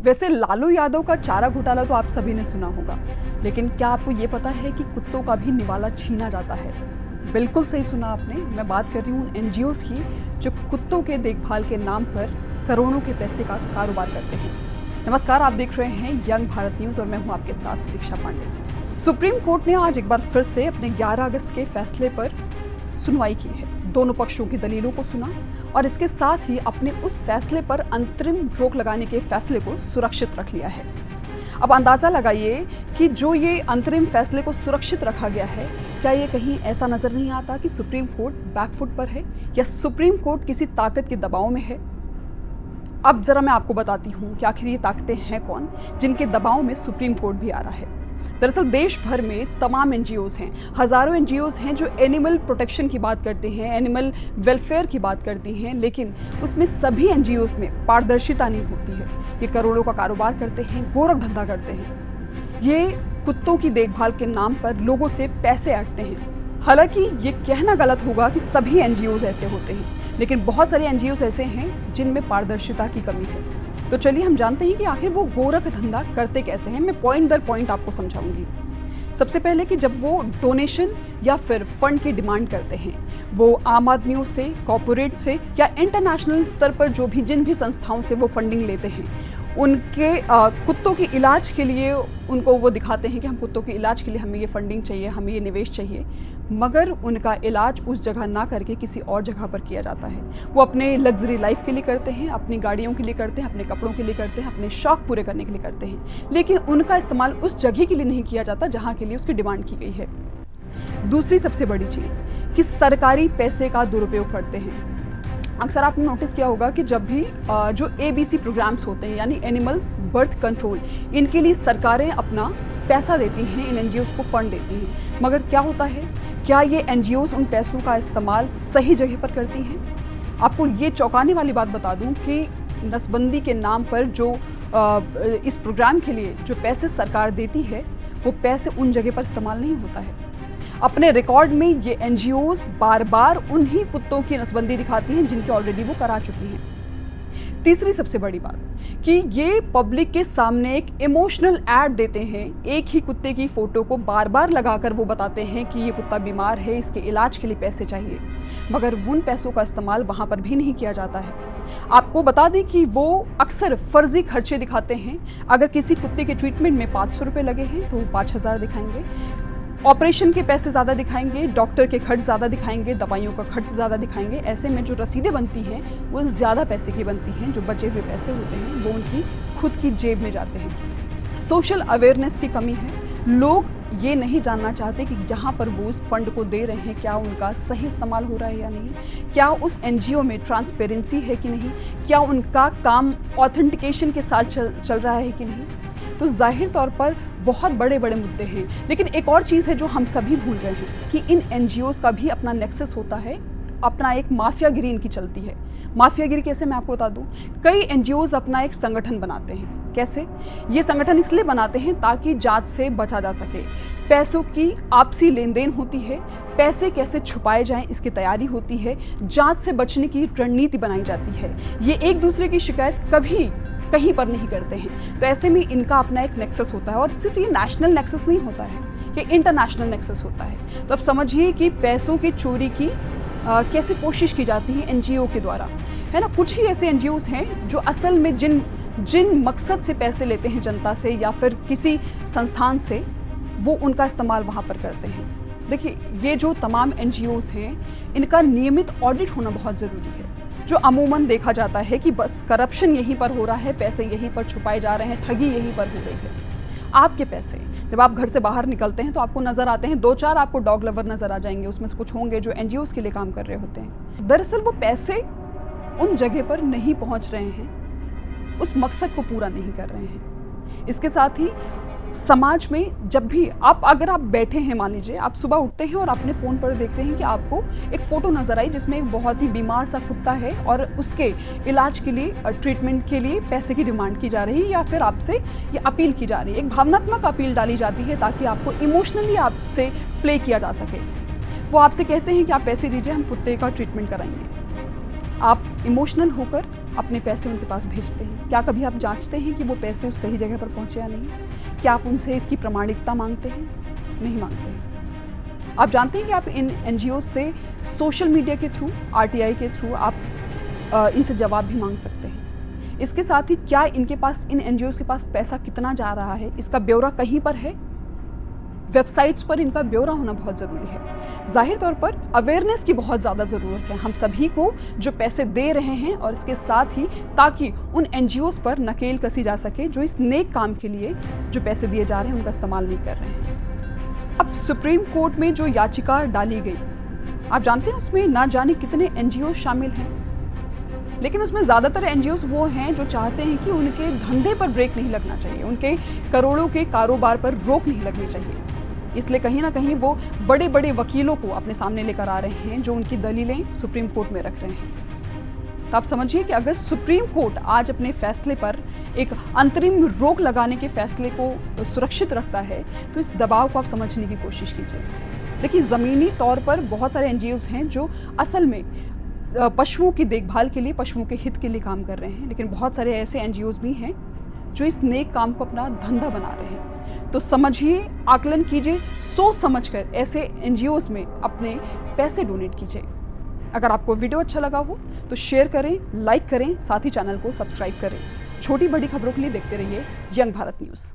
वैसे लालू यादव का चारा घोटाला तो आप सभी ने सुना होगा, लेकिन क्या आपको ये पता है कि कुत्तों का भी निवाला छीना जाता है? बिल्कुल सही सुना आपने। मैं बात कर रही हूँ एनजीओज़ की, जो कुत्तों के देखभाल के नाम पर करोड़ों के पैसे का कारोबार करते हैं। नमस्कार, आप देख रहे हैं यंग भारत न्यूज़ और मैं हूँ आपके साथ दीक्षा पांडे। सुप्रीम कोर्ट ने आज एक बार फिर से अपने 11 अगस्त के फैसले पर सुनवाई की है। दोनों पक्षों की दलीलों को सुना और इसके साथ ही अपने उस फैसले पर अंतरिम रोक लगाने के फैसले को सुरक्षित रख लिया है। अब अंदाज़ा लगाइए कि जो ये अंतरिम फैसले को सुरक्षित रखा गया है, क्या ये कहीं ऐसा नज़र नहीं आता कि सुप्रीम कोर्ट बैकफुट पर है या सुप्रीम कोर्ट किसी ताकत के दबाव में है? अब ज़रा मैं आपको बताती हूँ कि आखिर ये ताकतें हैं कौन, जिनके दबाव में सुप्रीम कोर्ट भी आ रहा है। दरअसल देश भर में तमाम एनजीओज़ हैं, हज़ारों एनजीओज़ हैं जो एनिमल प्रोटेक्शन की बात करते हैं, एनिमल वेलफेयर की बात करती हैं, लेकिन उसमें सभी एनजीओज़ में पारदर्शिता नहीं होती है। ये करोड़ों का कारोबार करते हैं, गोरख धंधा करते हैं। ये कुत्तों की देखभाल के नाम पर लोगों से पैसे ऐंठते हैं। हालांकि ये कहना गलत होगा कि सभी एनजीओज़ ऐसे होते हैं, लेकिन बहुत सारे एनजीओज़ ऐसे हैं जिनमें पारदर्शिता की कमी है। तो चलिए हम जानते हैं कि आखिर वो गोरख धंधा करते कैसे हैं। मैं पॉइंट दर पॉइंट आपको समझाऊंगी। सबसे पहले कि जब वो डोनेशन या फिर फंड की डिमांड करते हैं, वो आम आदमियों से, कॉर्पोरेट से या इंटरनेशनल स्तर पर जो भी जिन भी संस्थाओं से वो फंडिंग लेते हैं, उनके कुत्तों के इलाज के लिए उनको वो दिखाते हैं कि हम कुत्तों के इलाज के लिए हमें ये फंडिंग चाहिए, हमें ये निवेश चाहिए, मगर उनका इलाज उस जगह ना करके किसी और जगह पर किया जाता है। वो अपने लग्जरी लाइफ के लिए करते हैं, अपनी गाड़ियों के लिए करते हैं, अपने कपड़ों के लिए करते हैं, अपने शौक पूरे करने के लिए करते हैं, लेकिन उनका इस्तेमाल उस जगह के लिए नहीं किया जाता जहाँ के लिए उसकी डिमांड की गई है। दूसरी सबसे बड़ी चीज़ कि सरकारी पैसे का दुरुपयोग करते हैं। अक्सर आपने नोटिस किया होगा कि जब भी जो ABC प्रोग्राम्स होते हैं, यानी एनिमल बर्थ कंट्रोल, इनके लिए सरकारें अपना पैसा देती हैं, इन एनजीओज़ को फंड देती हैं, मगर क्या होता है, क्या ये एनजीओज़ उन पैसों का इस्तेमाल सही जगह पर करती हैं? आपको ये चौंकाने वाली बात बता दूं कि नसबंदी के नाम पर जो इस प्रोग्राम के लिए जो पैसे सरकार देती है, वो पैसे उन जगह पर इस्तेमाल नहीं होता है। अपने रिकॉर्ड में ये एनजीओज़ बार बार उन्हीं कुत्तों की नसबंदी दिखाती हैं जिनकी ऑलरेडी वो करा चुकी हैं। तीसरी सबसे बड़ी बात कि ये पब्लिक के सामने एक इमोशनल ऐड देते हैं। एक ही कुत्ते की फ़ोटो को बार बार लगाकर वो बताते हैं कि ये कुत्ता बीमार है, इसके इलाज के लिए पैसे चाहिए, मगर उन पैसों का इस्तेमाल वहाँ पर भी नहीं किया जाता है। आपको बता दें कि वो अक्सर फर्जी खर्चे दिखाते हैं। अगर किसी कुत्ते के ट्रीटमेंट में 500 रुपये लगे हैं तो वो 5000 दिखाएंगे, ऑपरेशन के पैसे ज़्यादा दिखाएंगे, डॉक्टर के खर्च ज़्यादा दिखाएंगे, दवाइयों का खर्च ज़्यादा दिखाएंगे। ऐसे में जो रसीदें बनती हैं वो ज़्यादा पैसे की बनती हैं। जो बचे हुए पैसे होते हैं वो उनकी खुद की जेब में जाते हैं। सोशल अवेयरनेस की कमी है। लोग ये नहीं जानना चाहते कि जहाँ पर वो उस फंड को दे रहे हैं, क्या उनका सही इस्तेमाल हो रहा है या नहीं, क्या उस एनजीओ में ट्रांसपेरेंसी है कि नहीं, क्या उनका काम ऑथेंटिकेशन के साथ चल रहा है कि नहीं। तो जाहिर तौर पर बहुत बड़े बड़े मुद्दे हैं। लेकिन एक और चीज़ है जो हम सभी भूल रहे हैं कि इन एनजीओज़ का भी अपना नेक्सस होता है, अपना एक माफियागिरी इनकी चलती है। माफियागिरी कैसे, मैं आपको बता दूं। कई एनजीओज़ अपना एक संगठन बनाते हैं। कैसे? ये संगठन इसलिए बनाते हैं ताकि जांच से बचा जा सके। पैसों की आपसी लेन देन होती है, पैसे कैसे छुपाए जाएं इसकी तैयारी होती है, जांच से बचने की रणनीति बनाई जाती है। ये एक दूसरे की शिकायत कभी कहीं पर नहीं करते हैं। तो ऐसे में इनका अपना एक नेक्सस होता है, और सिर्फ ये नेशनल नेक्सस नहीं होता है, ये इंटरनेशनल नेक्सस होता है। तो अब समझिए कि पैसों की चोरी की कैसे कोशिश की जाती है एनजीओ के द्वारा, है ना। कुछ ही ऐसे एनजीओज़ हैं जो असल में जिन मकसद से पैसे लेते हैं जनता से या फिर किसी संस्थान से, वो उनका इस्तेमाल वहाँ पर करते हैं। देखिए, ये जो तमाम एनजीओज़ हैं, इनका नियमित ऑडिट होना बहुत ज़रूरी है। जो अमूमन देखा जाता है कि बस करप्शन यहीं पर हो रहा है, पैसे यहीं पर छुपाए जा रहे हैं, ठगी यहीं पर हो रही है। आपके पैसे, जब आप घर से बाहर निकलते हैं तो आपको नज़र आते हैं 2-4 आपको डॉग लवर नज़र आ जाएंगे, उसमें से कुछ होंगे जो एनजीओज़ के लिए काम कर रहे होते हैं। दरअसल वो पैसे उन जगह पर नहीं पहुंच रहे हैं, उस मकसद को पूरा नहीं कर रहे हैं। इसके साथ ही समाज में जब भी अगर आप बैठे हैं, मान लीजिए आप सुबह उठते हैं और अपने फ़ोन पर देखते हैं कि आपको एक फ़ोटो नज़र आई जिसमें एक बहुत ही बीमार सा कुत्ता है और उसके इलाज के लिए, ट्रीटमेंट के लिए पैसे की डिमांड की जा रही है, या फिर आपसे ये अपील की जा रही है, एक भावनात्मक अपील डाली जाती है ताकि आपको इमोशनली आपसे प्ले किया जा सके। वो आपसे कहते हैं कि आप पैसे दीजिए, हम कुत्ते का ट्रीटमेंट कराएंगे। आप इमोशनल होकर अपने पैसे उनके पास भेजते हैं, क्या कभी आप जांचते हैं कि वो पैसे उस सही जगह पर पहुंचे या नहीं? क्या आप उनसे इसकी प्रामाणिकता मांगते हैं? नहीं मांगते हैं। आप जानते हैं कि आप इन एनजीओ से सोशल मीडिया के थ्रू, आरटीआई के थ्रू आप इनसे जवाब भी मांग सकते हैं। इसके साथ ही क्या इनके पास, इन एनजीओ के पास पैसा कितना जा रहा है, इसका ब्यौरा कहीं पर है? वेबसाइट्स पर इनका ब्यौरा होना बहुत ज़रूरी है। जाहिर तौर पर अवेयरनेस की बहुत ज़्यादा ज़रूरत है हम सभी को जो पैसे दे रहे हैं, और इसके साथ ही ताकि उन एनजीओज़ पर नकेल कसी जा सके जो इस नेक काम के लिए जो पैसे दिए जा रहे हैं उनका इस्तेमाल नहीं कर रहे हैं। अब सुप्रीम कोर्ट में जो याचिका डाली गई, आप जानते हैं उसमें ना जाने कितने एनजीओ शामिल हैं, लेकिन उसमें ज़्यादातर एनजीओज़ वो हैं जो चाहते हैं कि उनके धंधे पर ब्रेक नहीं लगना चाहिए, उनके करोड़ों के कारोबार पर रोक नहीं लगनी चाहिए। इसलिए कहीं ना कहीं वो बड़े बड़े वकीलों को अपने सामने लेकर आ रहे हैं जो उनकी दलीलें सुप्रीम कोर्ट में रख रहे हैं। तो आप समझिए कि अगर सुप्रीम कोर्ट आज अपने फैसले पर एक अंतरिम रोक लगाने के फैसले को सुरक्षित रखता है, तो इस दबाव को आप समझने की कोशिश कीजिए। देखिए, ज़मीनी तौर पर बहुत सारे एनजीओज़ हैं जो असल में पशुओं की देखभाल के लिए, पशुओं के हित के लिए काम कर रहे हैं, लेकिन बहुत सारे ऐसे एनजीओज़ भी हैं जो इस नेक काम को अपना धंधा बना रहे हैं। तो समझिए, आकलन कीजिए, सोच समझकर ऐसे एनजीओज़ में अपने पैसे डोनेट कीजिए। अगर आपको वीडियो अच्छा लगा हो तो शेयर करें, लाइक करें, साथ ही चैनल को सब्सक्राइब करें। छोटी बड़ी खबरों के लिए देखते रहिए यंग भारत न्यूज़।